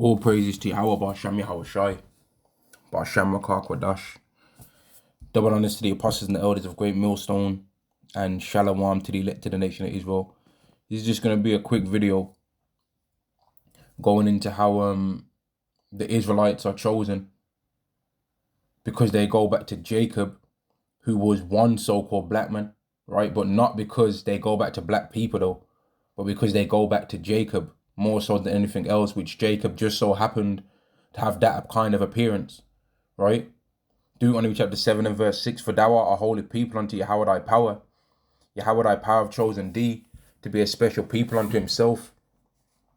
All praises to Yahweh Ba'Shem Yahweh Shai, Ba'Shem Rakah Kwadash. Double honors to the apostles and the elders of Great Millstone, and Shalom to the elect of the nation of Israel. This is just going to be a quick video going into how the Israelites are chosen because they go back to Jacob, who was one so-called black man, right? But not because they go back to black people though, but because they go back to Jacob more so than anything else, which Jacob just so happened to have that kind of appearance, right? Deuteronomy chapter 7 and verse 6, for thou art a holy people unto Yahweh thy power. Yahweh thy power have chosen thee to be a special people unto himself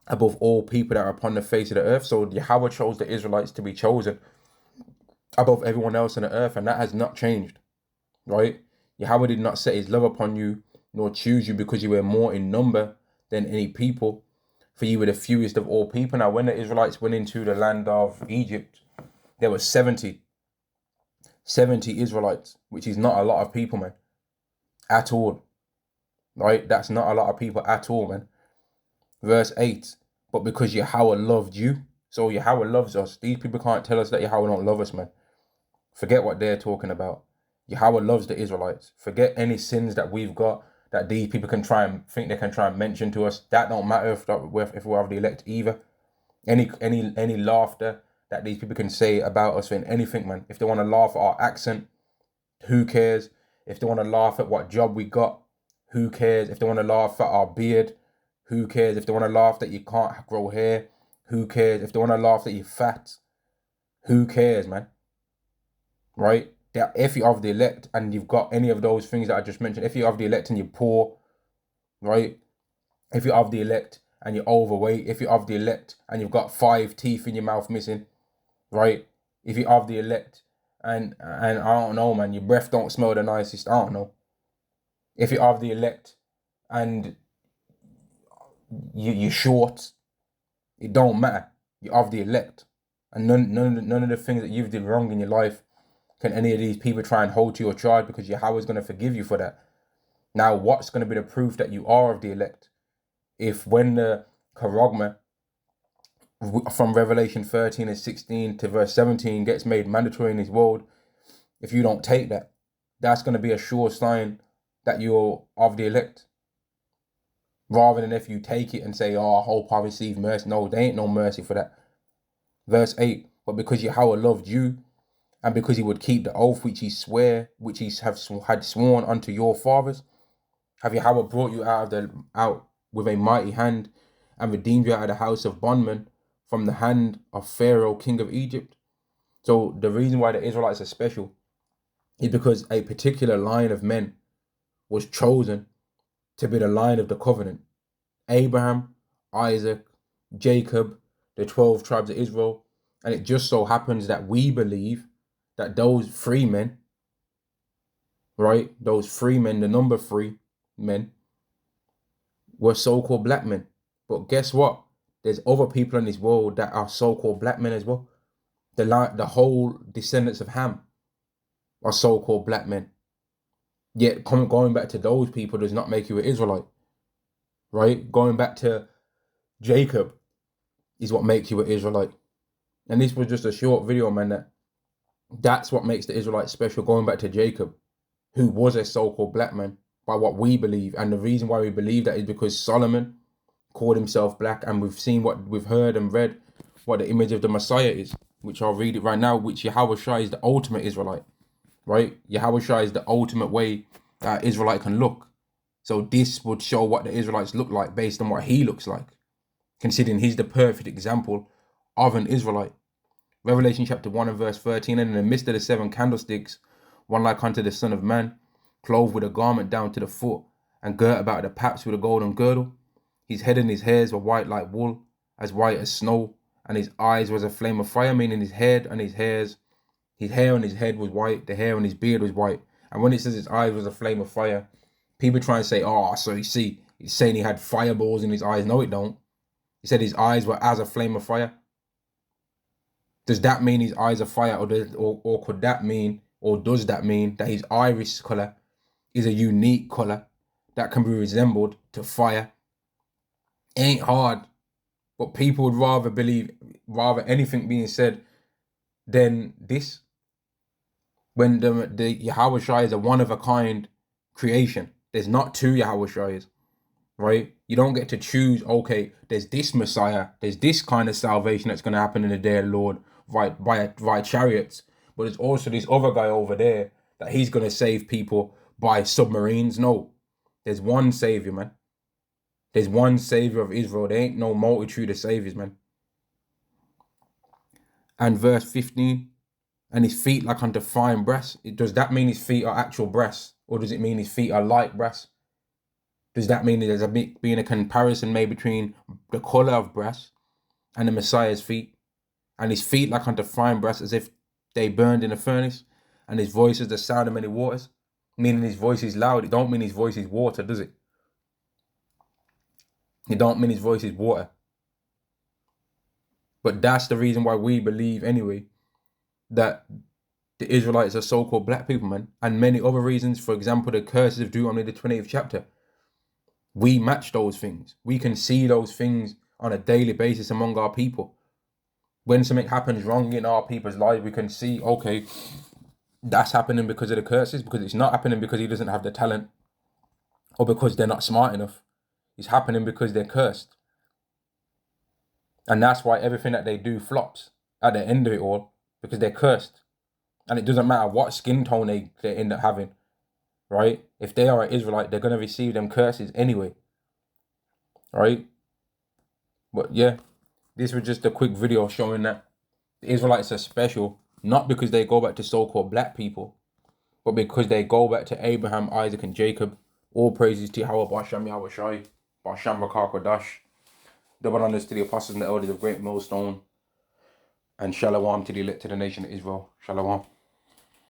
above all people that are upon the face of the earth. So Yahweh chose the Israelites to be chosen above everyone else on the earth, and that has not changed, right? Yahweh did not set his love upon you, nor choose you because you were more in number than any people, for you were the fewest of all people. Now, when the Israelites went into the land of Egypt, there were 70 Israelites, which is not a lot of people, man, at all, right? That's not a lot of people at all, man. Verse 8, but because Yahweh loved you, so Yahweh loves us. These people can't tell us that Yahweh don't love us, man. Forget what they're talking about. Yahweh loves the Israelites. Forget any sins that we've got that these people can try and think they can try and mention to us. That don't matter if we're of the elect either. Any laughter that these people can say about us in anything, man. If they want to laugh at our accent, who cares? If they want to laugh at what job we got, who cares? If they want to laugh at our beard, who cares? If they want to laugh that you can't grow hair, who cares? If they want to laugh that you're fat, who cares, man? Right? That if you're of the elect and you've got any of those things that I just mentioned, if you're of the elect and you're poor, right? If you're of the elect and you're overweight, if you're of the elect and you've got 5 teeth in your mouth missing, right? If you're of the elect and I don't know, man, your breath don't smell the nicest, I don't know. If you're of the elect and you're short, it don't matter. You're of the elect, and none of the things that you've did wrong in your life can any of these people try and hold to your charge, because Yahweh's going to forgive you for that. Now, what's going to be the proof that you are of the elect? If when the charagma from Revelation 13 and 16 to verse 17 gets made mandatory in this world, if you don't take that, that's going to be a sure sign that you're of the elect. Rather than if you take it and say, oh, I hope I receive mercy. No, there ain't no mercy for that. Verse 8, but because Yahweh loved you, and because he would keep the oath which he had sworn unto your fathers, have Yahweh brought you out with a mighty hand, and redeemed you out of the house of bondmen from the hand of Pharaoh, king of Egypt. So the reason why the Israelites are special is because a particular line of men was chosen to be the line of the covenant. Abraham, Isaac, Jacob, the 12 tribes of Israel. And it just so happens that we believe that those 3 men, right, those 3 men, the number 3 men, were so-called black men. But guess what? There's other people in this world that are so-called black men as well. The whole descendants of Ham are so-called black men. Yet going back to those people does not make you an Israelite, right? Going back to Jacob is what makes you an Israelite. And this was just a short video, man, that's what makes the Israelites special, going back to Jacob, who was a so-called black man by what we believe. And the reason why we believe that is because Solomon called himself black, and we've heard and read what the image of the Messiah is, which I'll read it right now, which Yahweh Shai is the ultimate Israelite, right? Yahweh Shai is the ultimate way that Israelite can look. So this would show what the Israelites look like based on what he looks like, considering he's the perfect example of an Israelite. Revelation chapter 1 and verse 13, and in the midst of the 7 candlesticks, one like unto the Son of Man, clothed with a garment down to the foot, and girt about the paps with a golden girdle. His head and his hairs were white like wool, as white as snow, and his eyes was a flame of fire, meaning his head and his hair on his head was white, the hair on his beard was white. And when it says his eyes was a flame of fire, people try and say, oh, so you see, he's saying he had fireballs in his eyes. No, it don't. He said his eyes were as a flame of fire. Does that mean his eyes are fire, or could that mean, or does that mean that his iris color is a unique color that can be resembled to fire? It ain't hard But people would rather believe, rather anything being said than this. When the Yahweh Shai is a one-of-a-kind creation. There's not two Yahweh Shais, right? You don't get to choose, okay, there's this Messiah, there's this kind of salvation that's going to happen in the day of the Lord, right, by chariots. But there's also this other guy over there that he's going to save people by submarines. No, there's one Savior, man. There's one Savior of Israel. There ain't no multitude of Saviors, man. And verse 15, and his feet like unto fine brass. Does that mean his feet are actual brass? Or does it mean his feet are light brass? Does that mean there's being a comparison made between the color of brass and the Messiah's feet? And his feet like unto fine brass, as if they burned in a furnace, and his voice is the sound of many waters, meaning his voice is loud. It don't mean his voice is water, does it? It don't mean his voice is water. But that's the reason why we believe anyway that the Israelites are so-called black people, man. And many other reasons, for example, the curses of Deuteronomy, the 28th chapter. We match those things. We can see those things on a daily basis among our people. When something happens wrong in our people's lives, we can see, okay, that's happening because of the curses, because it's not happening because he doesn't have the talent or because they're not smart enough. It's happening because they're cursed. And that's why everything that they do flops at the end of it all, because they're cursed. And it doesn't matter what skin tone they end up having, right? If they are an Israelite, they're going to receive them curses anyway, right? But yeah, this was just a quick video showing that the Israelites are special, not because they go back to so-called black people, but because they go back to Abraham, Isaac, and Jacob. All praises to Yahweh, Basham Yahweh Shai, Basham Rakar Kodash. Double honors to the apostles and the elders of Great Millstone. And Shalom to the elect to the nation of Israel. Shalom.